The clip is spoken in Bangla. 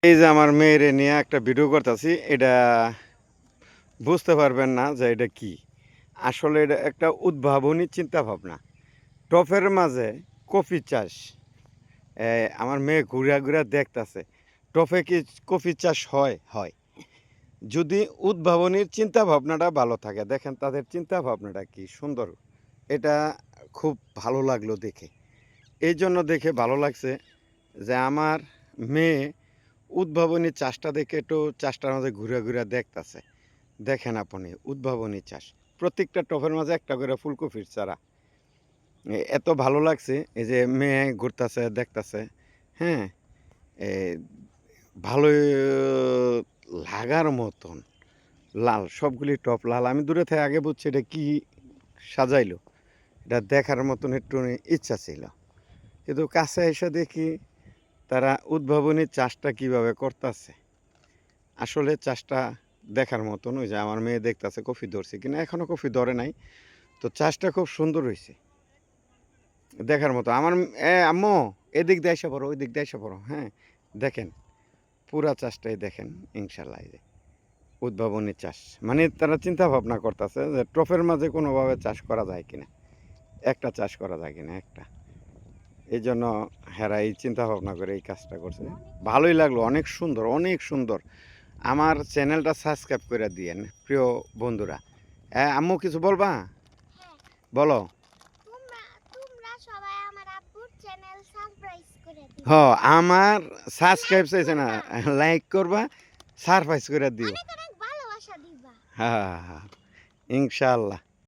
এই যে আমার মেয়েরে নিয়ে একটা ভিডিও করতেছি, এটা বুঝতে পারবেন না যে এটা কি। আসলে এটা একটা উদ্ভাবনী চিন্তা ভাবনা। টফের মাঝে কফি চাষ। আমার মেয়ে ঘুরা ঘুরা দেখতেছে টফে কি কফি চাষ হয় হয়। যদি উদ্ভাবনীর চিন্তা ভাবনাটা ভালো থাকে, দেখেন তাদের চিন্তা ভাবনাটা কি সুন্দর। এটা খুব ভালো লাগলো দেখে। এই জন্য দেখে ভালো লাগছে যে আমার মেয়ে উদ্ভাবনী চাষটা দেখে একটু চাষটার মাঝে ঘুরে ঘুরে দেখতেছে। দেখেন আপনি উদ্ভাবনী চাষ, প্রত্যেকটা টবের মাঝে একটা করে ফুলকপির চারা। এত ভালো লাগছে এই যে মেয়ে ঘুরতেছে দেখতেছে। হ্যাঁ, এ, ভালোই লাগার মতন লাল, সবগুলি টপ লাল। আমি দূরে থেকে আগে বুঝছি এটা কি সাজাইলো, এটা দেখার মতন একটু ইচ্ছা ছিল, কিন্তু কাছে এসে দেখি তারা উদ্ভাবনী চাষটা কিভাবে করতেছে। আসলে চাষটা দেখার মতন। ওই যে আমার মেয়ে দেখতেছে কফি ধরছে কিনা, এখনো কফি ধরে নাই, তো চাষটা খুব সুন্দর হয়েছে দেখার মতো। আমার আম্মু এদিক দিয়ে এসে পড়ো, ওই দিক দিয়ে এসে পড়ো। হ্যাঁ, দেখেন পুরা চাষটাই দেখেন। ইনশাল্লাহ এই যে উদ্ভাবনী চাষ, মানে তারা চিন্তা ভাবনা করতেছে যে ট্রফের মাঝে কোনোভাবে চাষ করা যায় কিনা, একটা চাষ করা যায় কিনা একটা। এই জন্য হেরা এই চিন্তা ভাবনা করে এই কাজটা করছে। ভালোই লাগলো, অনেক সুন্দর, অনেক সুন্দর। আমার চ্যানেলটা সাবস্ক্রাইব করে দিয়েন প্রিয় বন্ধুরা। হ্যাঁ আম্মু কিছু বলবা? বলো। হ, আমার সাবস্ক্রাইব চাইছে না, লাইক করবা, সারপ্রাইজ করে দিও। হ্যাঁ হ্যাঁ, ইনশাআল্লাহ।